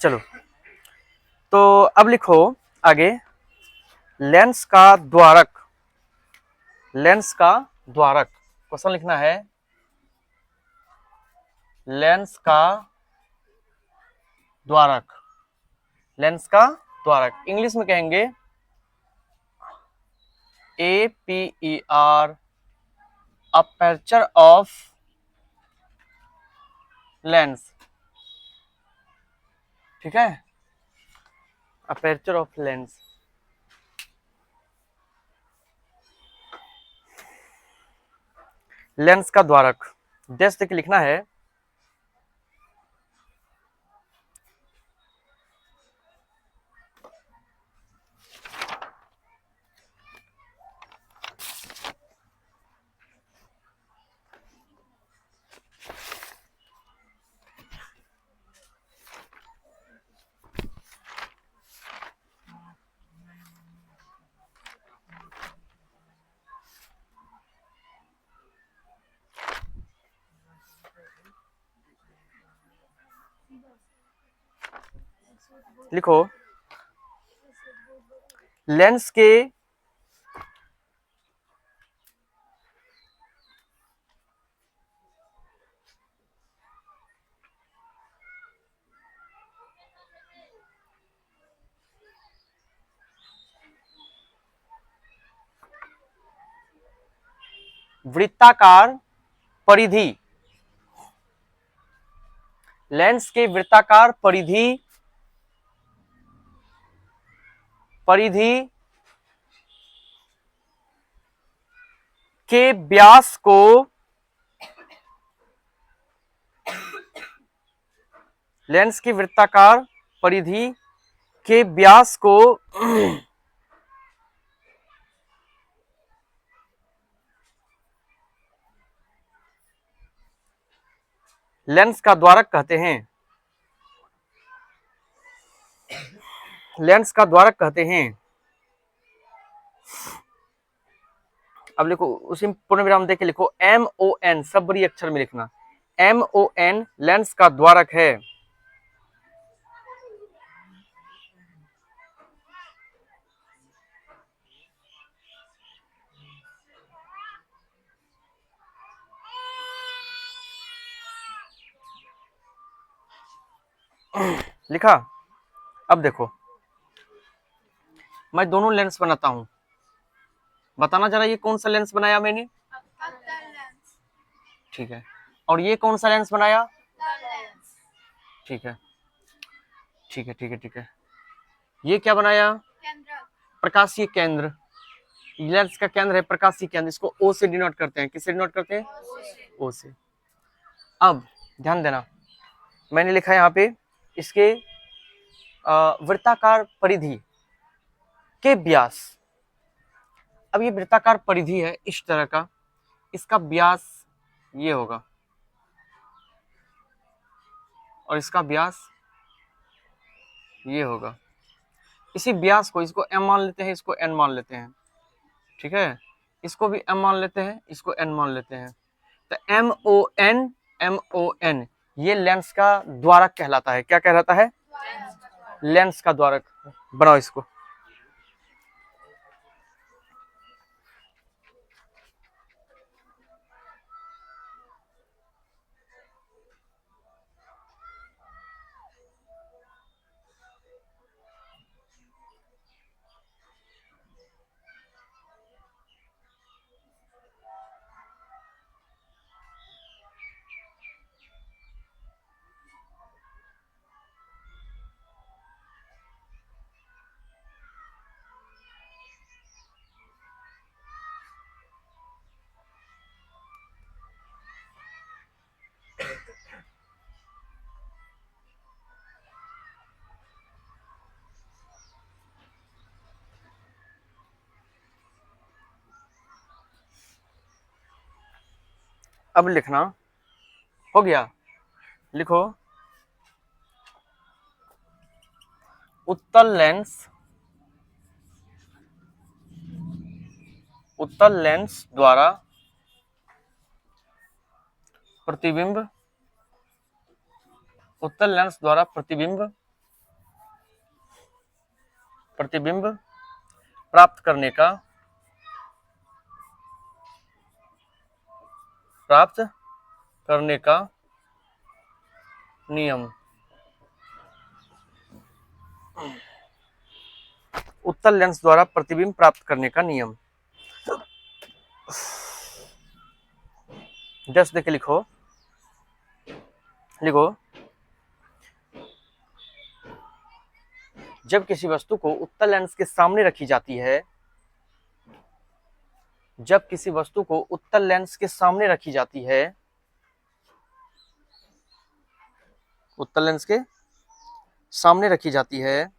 चलो, तो अब लिखो आगे, लेंस का द्वारक। लेंस का द्वारक क्वेश्चन लिखना है, लेंस का द्वारक। लेंस का द्वारक इंग्लिश में कहेंगे APER, अपर्चर ऑफ लेंस। ठीक है, अपर्चर ऑफ लेंस। लेंस का द्वारक जैसे कि लिखना है, लिखो लेंस के वृत्ताकार परिधि, लेंस के वृत्ताकार परिधि परिधि के व्यास को लेंस की वृत्ताकार परिधि के व्यास को लेंस का द्वारक कहते हैं। लेंस का द्वारक कहते हैं। अब लिखो, उसी पूर्ण विराम देके लिखो MON, सब बड़ी अक्षर में लिखना, MON लेंस का द्वारक है। लिखा। अब देखो, मैं दोनों लेंस बनाता हूं, बताना जरा ये कौन सा लेंस बनाया मैंने। ठीक है, और ये कौन सा लेंस बनाया। ठीक है, ठीक है, ठीक है, ठीक है। ये क्या बनाया, प्रकाशीय केंद्र। लेंस का केंद्र है प्रकाशीय केंद्र, इसको O से डिनोट करते हैं। किससे डिनोट करते हैं, O से। अब ध्यान देना, मैंने लिखा है यहाँ पे इसके वृत्ताकार परिधि के व्यास। अब ये वृत्ताकार परिधि है इस तरह का, इसका व्यास ये होगा और इसका व्यास ये होगा। इसी व्यास को, इसको M मान लेते हैं, इसको N मान लेते हैं। ठीक है, इसको भी M मान लेते हैं, इसको N मान लेते हैं। तो MON ये लेंस का द्वारक कहलाता है। क्या कहलाता है, लेंस का द्वारक। बनाओ इसको। अब लिखना हो गया। लिखो, उत्तल लेंस, उत्तल लेंस द्वारा प्रतिबिंब, उत्तल लेंस द्वारा प्रतिबिंब प्रतिबिंब प्राप्त करने का नियम। उत्तल लेंस द्वारा प्रतिबिंब प्राप्त करने का नियम। जस्ट देखे लिखो, जब किसी वस्तु को उत्तल लेंस के सामने रखी जाती है, जब किसी वस्तु को उत्तल लेंस के सामने रखी जाती है, उत्तल लेंस के सामने रखी जाती है,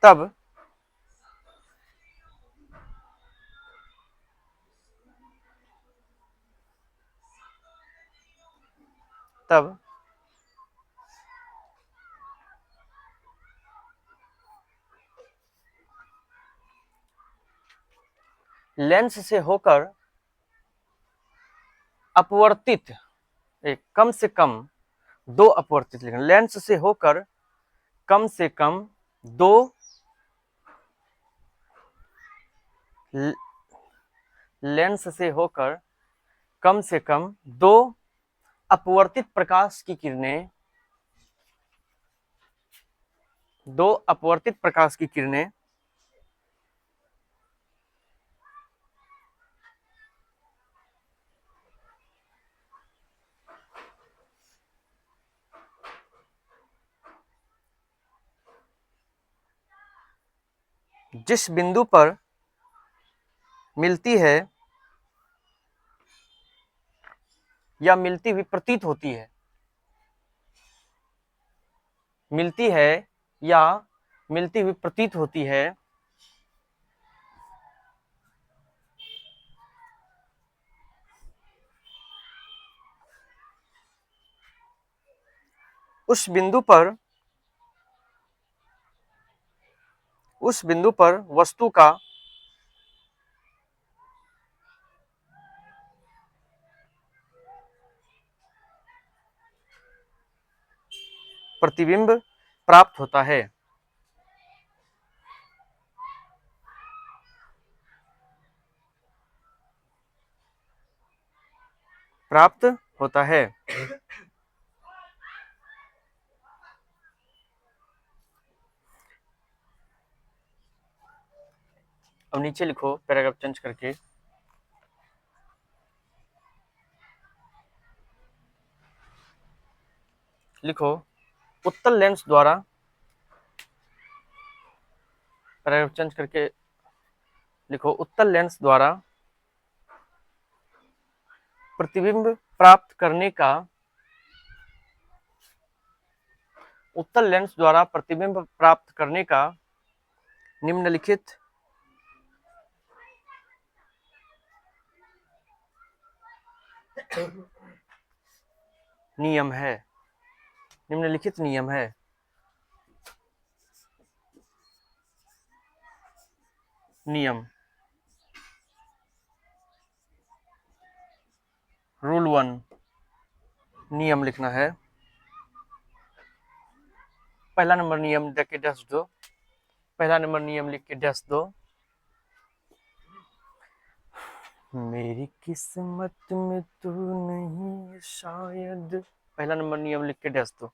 तब लेंस से होकर अपवर्तित, कम से कम दो अपवर्तित लिखना, लेंस से होकर कम से कम दो लेंस से होकर कम से कम दो अपवर्तित प्रकाश की किरणें, दो अपवर्तित प्रकाश की किरणें जिस बिंदु पर मिलती है या मिलती हुई प्रतीत होती है, मिलती है या मिलती हुई प्रतीत होती है, उस बिंदु पर वस्तु का प्रतिबिंब प्राप्त होता है। प्राप्त होता है। अब नीचे लिखो पैराग्राफ चेंज करके, लिखो उत्तल लेंस द्वारा, पैराग्राफ चेंज करके लिखो उत्तल लेंस द्वारा प्रतिबिंब प्राप्त करने का, उत्तल लेंस द्वारा प्रतिबिंब प्राप्त करने का निम्नलिखित नियम है। निम्नलिखित नियम है। नियम रूल 1, नियम लिखना है। पहला नंबर नियम देख के डैश दो, पहला नंबर नियम लिख के डैश दो। मेरी किस्मत में तू नहीं शायद, पहला नंबर नियम लिख के डैश दो।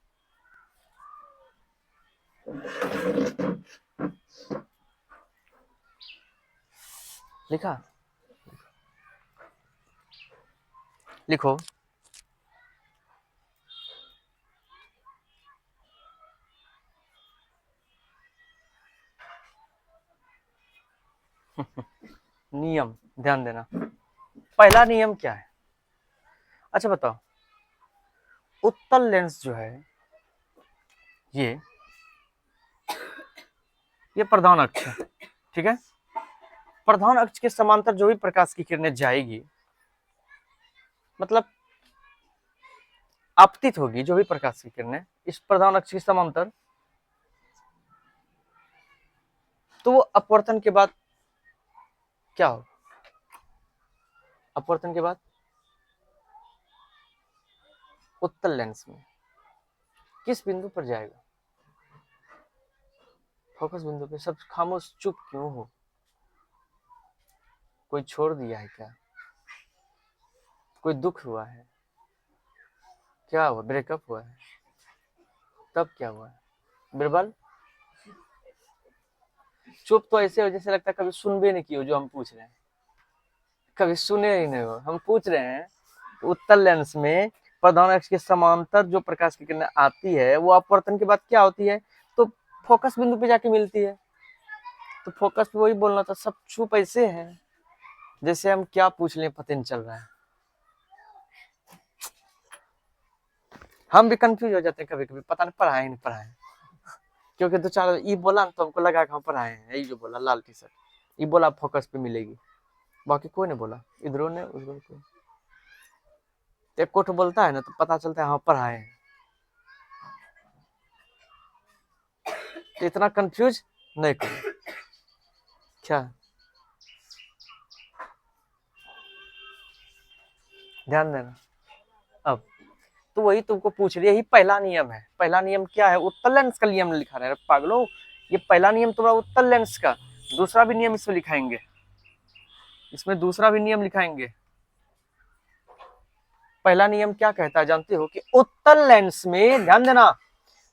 लिखा? लिखो नियम ध्यान देना। पहला नियम क्या है? अच्छा बताओ, उत्तल लेंस जो है ये प्रधान अक्ष है, ठीक है। प्रधान अक्ष के समांतर जो भी प्रकाश की किरणें जाएगी, मतलब आपतित होगी जो भी प्रकाश की किरणें इस प्रधान अक्ष के समांतर, तो वो अपवर्तन के बाद क्या हो? अपवर्तन के बाद उत्तल लेंस में किस बिंदु पर जाएगा? फोकस बिंदु पे। सब खामोश चुप क्यों हो? कोई छोड़ दिया है क्या? कोई दुख हुआ है? क्या हुआ? ब्रेकअप हुआ है? तब क्या हुआ है? बिरबल चुप तो ऐसे हो जैसे लगता है कभी सुन भी नहीं की हो जो हम पूछ रहे हैं, कभी सुने ही नहीं हो। हम पूछ रहे हैं उत्तल लेंस में प्रधान अक्ष के समांतर जो प्रकाश की किरणें आती है वो अपवर्तन के बाद क्या होती है? तो फोकस बिंदु पे जाके मिलती है। तो फोकस पे वही बोलना था। सब चुप ऐसे है जैसे हम क्या पूछ लें पता नहीं चल रहा है। हम भी कंफ्यूज हो जाते हैं कभी कभी, पता नहीं पढ़ाए नहीं पढ़ाए, क्योंकि दो चार ये बोला तो हमको लगा कि हम पढ़ाए हैं। यही जो बोला लाल टी शर्ट, ये बोला फोकस पे मिलेगी, बाकी कोई नहीं बोला, इधरों ने उधरों को। एक कोट बोलता है ना तो पता चलता है हाँ पढ़ाए हैं। तो इतना कंफ्यूज नहीं करो। क्या ध्यान देना। अब तो वही तुमको पूछ रही है, यही पहला नियम है। पहला नियम क्या है? उत्तल लेंस का नियम लिखा है पागलों। ये पहला नियम तुम्हारा उत्तल लेंस का। दूसरा भी नियम इसमें लिखाएंगे, इसमें दूसरा भी नियम लिखाएंगे। पहला नियम क्या कहता है जानते हो? कि उत्तल लेंस में, ध्यान देना,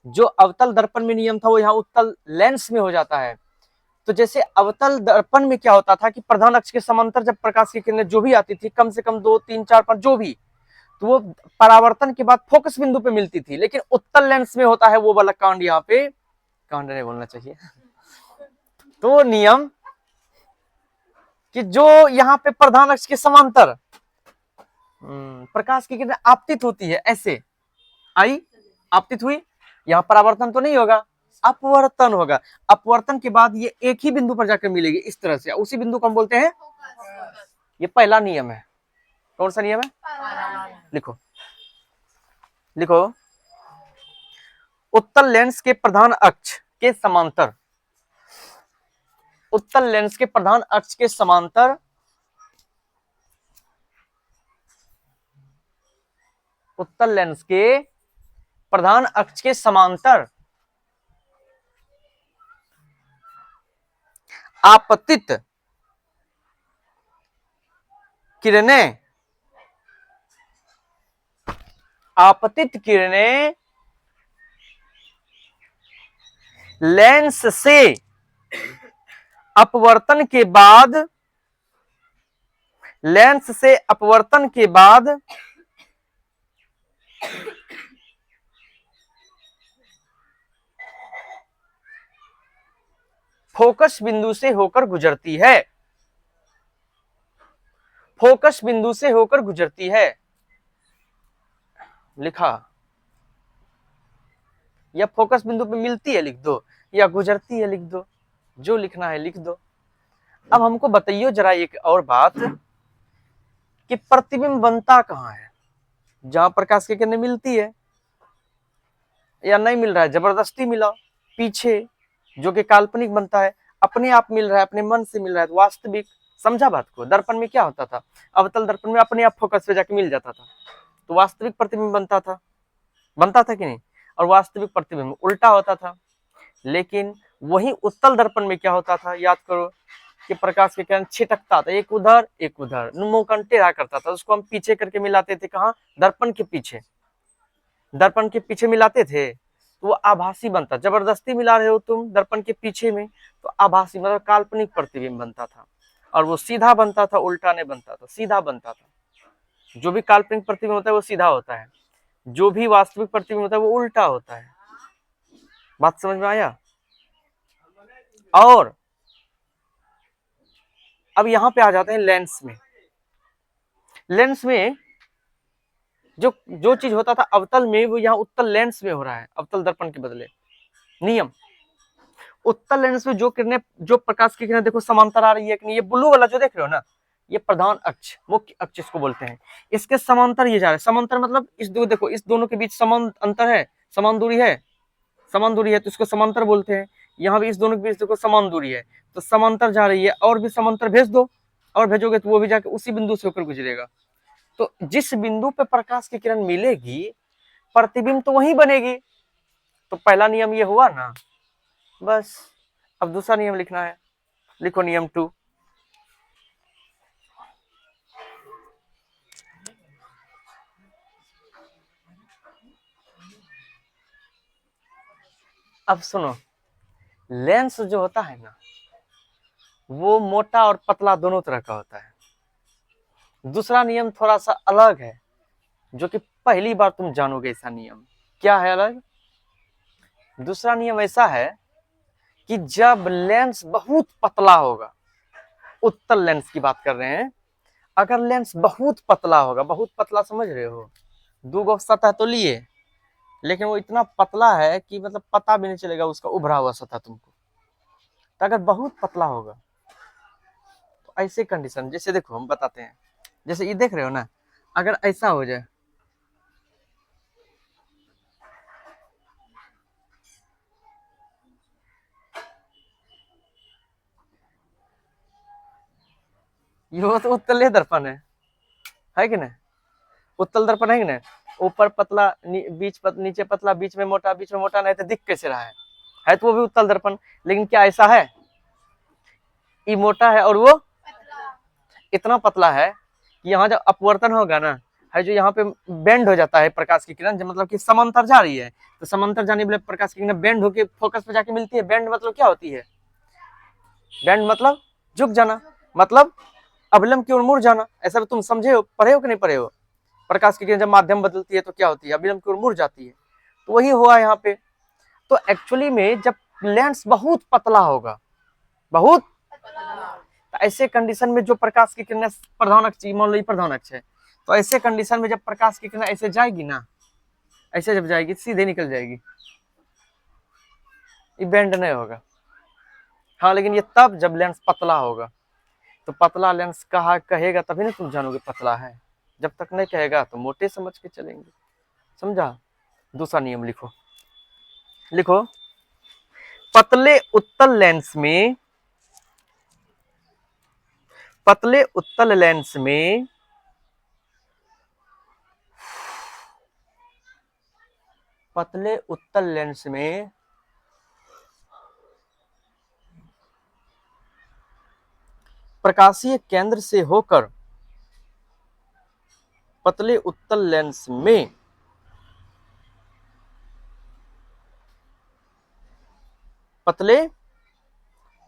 जो अवतल दर्पण में नियम था वो यहाँ उत्तल लेंस में हो जाता है। तो जैसे अवतल दर्पण में क्या होता था कि प्रधान अक्ष के समांतर जब प्रकाश की किरणें जो भी आती थी, कम से कम 2 3 4 5 जो भी, तो वो परावर्तन के बाद फोकस बिंदु पे मिलती थी। लेकिन उत्तल लेंस में होता है वो वाला कांड, यहाँ पे कांड नहीं बोलना चाहिए, तो नियम कि जो यहाँ पे प्रधान अक्ष के समांतर प्रकाश की किरणें आपतित होती है, ऐसे आई आपतित हुई, यहाँ परावर्तन तो नहीं होगा, अपवर्तन होगा। अपवर्तन के बाद ये एक ही बिंदु पर जाकर मिलेगी इस तरह से, उसी बिंदु को हम बोलते हैं। ये पहला नियम है। कौन सा नियम है? लिखो लिखो। उत्तल लेंस के प्रधान अक्ष के समांतर, उत्तल लेंस के प्रधान अक्ष के समांतर उत्तल लेंस के प्रधान अक्ष के समांतर आपतित किरणें, आपतित किरणें लेंस से अपवर्तन के बाद, लेंस से अपवर्तन के बाद फोकस बिंदु से होकर गुजरती है, फोकस बिंदु से होकर गुजरती है। लिखा, या फोकस बिंदु पे मिलती है लिख दो, या गुजरती है लिख दो, जो लिखना है लिख दो। अब हमको बताइए जरा एक और बात कि प्रतिबिंब बनता कहाँ है? जहां प्रकाश की किरणें मिलती है या नहीं मिल रहा है, जबरदस्ती मिला पीछे, जो कि काल्पनिक बनता है। अपने आप मिल रहा है, अपने मन से मिल रहा है, तो वास्तविक। समझा बात को? दर्पण में क्या होता था? अवतल दर्पण में अपने आप फोकस पे जाके मिल जाता था, तो वास्तविक प्रतिबिंब बनता था, बनता था कि नहीं? और वास्तविक प्रतिबिंब उल्टा होता था। लेकिन वही उत्तल दर्पण में क्या होता था? याद करो कि प्रकाश के किरण छिटकता था, एक उधर एक उधर, मुंह टेढ़ा करता था, उसको हम पीछे करके मिलाते थे। कहाँ? दर्पण के पीछे, दर्पण के पीछे मिलाते थे, तो वो आभासी बनता। जबरदस्ती मिला रहे हो तुम दर्पण के पीछे में, तो आभासी मतलब काल्पनिक प्रतिबिंब बनता था। और वो सीधा बनता था, उल्टा नहीं बनता था, सीधा बनता था। जो भी काल्पनिक प्रतिबिंब होता है वो सीधा होता है, जो भी वास्तविक प्रतिबिंब होता है वो उल्टा होता है। बात समझ में आया? और अब यहां पे आ जाते हैं लेंस में। लेंस में जो जो चीज होता था अवतल में, वो यहाँ उत्तल लेंस में हो रहा है, अवतल दर्पण के बदले। नियम, उत्तल लेंस में जो किरणें, जो प्रकाश की किरणें देखो समांतर आ रही है कि नहीं, ये ब्लू वाला जो देख रहे हो ना, ये प्रधान अक्ष, मुख्य अक्ष इसको बोलते हैं। इसके समांतर ये जा रहा है। समांतर मतलब इस दो, देखो इस दोनों के बीच समान अंतर है, समान दूरी है, समान दूरी है, तो इसको समांतर बोलते हैं। यहाँ भी इस दोनों के बीच देखो समान दूरी है, तो समांतर जा रही है। और भी समांतर भेज दो, और भेजोगे तो वो भी जाके उसी बिंदु से होकर गुजरेगा। तो जिस बिंदु पे प्रकाश की किरण मिलेगी प्रतिबिंब तो वही बनेगी। तो पहला नियम ये हुआ ना, बस। अब दूसरा नियम लिखना है, लिखो नियम 2। अब सुनो, लेंस जो होता है ना, वो मोटा और पतला दोनों तरह का होता है। दूसरा नियम थोड़ा सा अलग है, जो कि पहली बार तुम जानोगे ऐसा नियम। क्या है अलग? दूसरा नियम ऐसा है कि जब लेंस बहुत पतला होगा, उत्तल लेंस की बात कर रहे हैं, अगर लेंस बहुत पतला होगा, बहुत पतला समझ रहे हो, 2 सतह तो लिए, लेकिन वो इतना पतला है कि मतलब पता भी नहीं चलेगा उसका उभरा हुआ सतह तुमको। तो अगर बहुत पतला होगा तो ऐसे कंडीशन, जैसे देखो हम बताते हैं, जैसे ये देख रहे हो ना, अगर ऐसा हो जाए, ये तो उत्तल दर्पण है कि नहीं? उत्तल दर्पण है कि नहीं? ऊपर पतला, नीचे पतला, बीच में मोटा, बीच में मोटा, नहीं तो दिख कैसे रहा है तो वो भी उत्तल दर्पण। लेकिन क्या ऐसा है, ये मोटा है और वो इतना पतला है कि यहाँ जब अपवर्तन होगा ना, है जो यहाँ पे बेंड हो जाता है प्रकाश की किरण, मतलब कि समांतर जा रही है, तो समांतर जाने वाले प्रकाश की किरण बेंड होके फोकस पे जाके मिलती है। बेंड मतलब क्या होती है? बेंड मतलब झुक जाना, मतलब अभिलंब की ओर मुड़ जाना। ऐसा तो तुम समझे हो, पढ़े हो कि नहीं पढ़े हो? प्रकाश की किरण जब माध्यम बदलती है तो क्या होती है? अभिलंब की ओर मुड़ जाती है। तो वही हुआ यहाँ पे। तो एक्चुअली में जब लेंस बहुत पतला होगा, बहुत, तो ऐसे कंडीशन में जो प्रकाश की किरण प्रधान अक्ष, मान लो ये प्रधान अक्ष है, तो ऐसे कंडीशन में जब प्रकाश की किरण ऐसे जाएगी ना, ऐसे जब जाएगी सीधे निकल जाएगी, ये बेंड नहीं होगा। हाँ, लेकिन ये तब जब लेंस पतला होगा। तो पतला लेंस कहेगा तभी ना तुम जानोगे पतला है। जब तक नहीं कहेगा तो मोटे समझ के चलेंगे। समझा? दूसरा नियम लिखो, लिखो, पतले उत्तल लेंस में, पतले उत्तल लेंस में पतले उत्तल लेंस में प्रकाशीय केंद्र से होकर, पतले उत्तल लेंस में पतले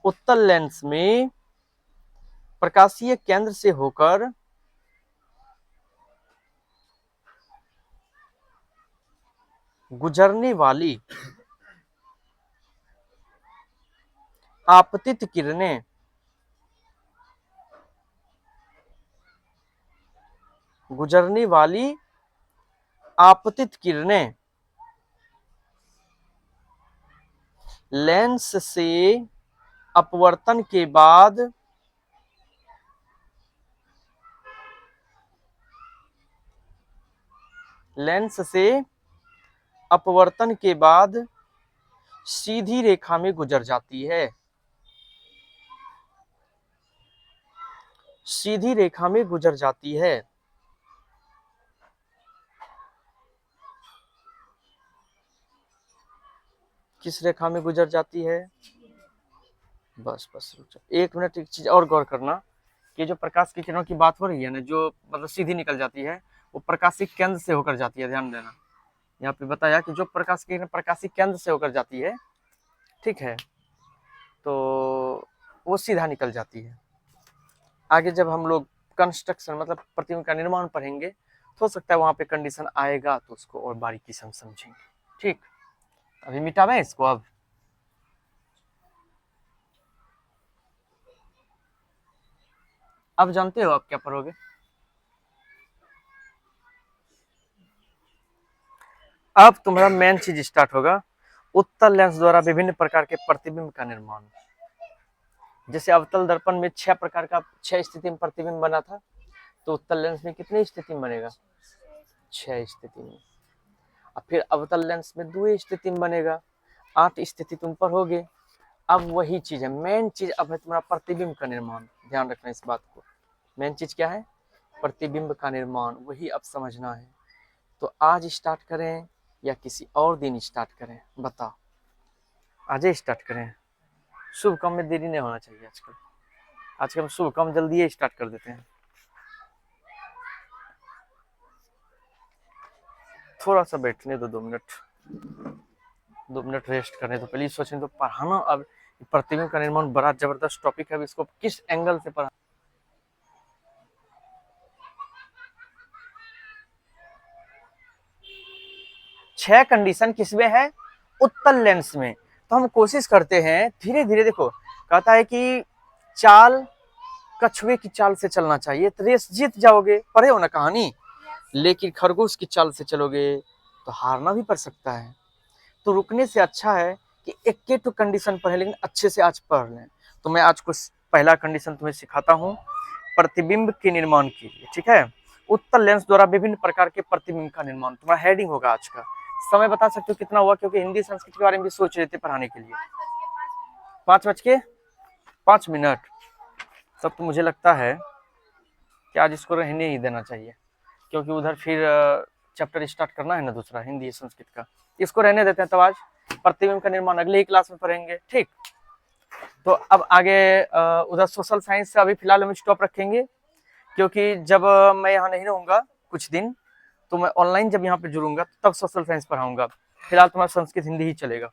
उत्तल लेंस में प्रकाशीय केंद्र से होकर गुजरने वाली आपतित किरणें गुजरने वाली आपतित किरणें लेंस से अपवर्तन के बाद लेंस से अपवर्तन के बाद सीधी रेखा में गुजर जाती है, सीधी रेखा में गुजर जाती है। किस रेखा में गुजर जाती है? बस बस रुक जाओ 1 मिनट, एक चीज और गौर करना कि जो प्रकाश की किरणों की बात हो रही है ना, जो मतलब सीधी निकल जाती है, वो प्रकाशिक केंद्र से होकर जाती है। ध्यान देना, यहाँ पे बताया कि जो प्रकाश की किरण प्रकाशिक केंद्र से होकर जाती है, ठीक है, तो वो सीधा निकल जाती है। आगे जब हम लोग कंस्ट्रक्शन मतलब प्रतिबिंब का निर्माण पढ़ेंगे, तो हो सकता है वहां पे कंडीशन आएगा तो उसको और बारीकी से हम समझेंगे। ठीक, अभी मिटावें इसको। अब जानते हो आप क्या पढ़ोगे? अब तुम्हारा मेन चीज स्टार्ट होगा, उत्तल लेंस द्वारा विभिन्न प्रकार के प्रतिबिंब का निर्माण। जैसे अवतल दर्पण में 6 प्रकार का 6 स्थिति में प्रतिबिंब बना था, तो उत्तल लेंस में कितनी स्थिति में बनेगा? 6 स्थिति में। और फिर अवतल लेंस में 2 स्थिति में बनेगा, 8 स्थिति तुम पढ़ोगे। अब वही चीज है, मेन चीज अब है तुम्हारा प्रतिबिंब का निर्माण। ध्यान रखना इस बात को, मेन चीज क्या है? प्रतिबिंब का निर्माण, वही अब समझना है। तो आज स्टार्ट करें या किसी और दिन स्टार्ट करें, बताओ। आज ही स्टार्ट करें? शुभ काम में देरी नहीं होना चाहिए आजकल। आजकल हम शुभ काम जल्दी ही स्टार्ट कर देते हैं। थोड़ा सा बैठने दो, 2 मिनट रेस्ट करने दो। पहले सोचने दो पढ़ाना। अब प्रतिबिंब का निर्माण बड़ा जबरदस्त टॉपिक है, अब इसको किस एंगल से पढ़ा। छह कंडीशन किसमें है? उत्तल लेंस में। तो हम कोशिश करते हैं धीरे धीरे। देखो कहता है कि चाल कछुए की चाल से चलना चाहिए तो रेस जीत जाओगे, पढ़े हो ना कहानी। लेकिन खरगोश की चाल से चलोगे तो हारना भी पड़ सकता है। तो रुकने से अच्छा है कि एक एक तो कंडीशन पढ़े, लेकिन अच्छे से आज पढ़ लें। तो मैं आज कुछ पहला कंडीशन तुम्हें सिखाता हूँ प्रतिबिंब के निर्माण के लिए, ठीक है। उत्तल लेंस द्वारा विभिन्न प्रकार के प्रतिबिंब का निर्माण, तुम्हारा हेडिंग होगा आज का। समय बता सकते हो कितना हुआ? क्योंकि हिंदी संस्कृत के बारे में भी सोच रहे थे पढ़ाने के लिए। 5:05। तब तो मुझे लगता है कि आज इसको रहने ही देना चाहिए, क्योंकि उधर फिर चैप्टर स्टार्ट करना है ना दूसरा, हिंदी संस्कृत का। इसको रहने देते हैं। तब आज प्रतिबिंब का निर्माण अगले ही क्लास में पढ़ेंगे, ठीक। तो अब आगे उधर सोशल साइंस से अभी फिलहाल हम स्टॉप रखेंगे, क्योंकि जब मैं यहाँ नहीं रहूँगा कुछ दिन, तो मैं ऑनलाइन जब यहाँ पे जुड़ूंगा तब सोशल साइंस पढ़ाऊंगा। फिलहाल तुम्हारा संस्कृत हिंदी ही चलेगा।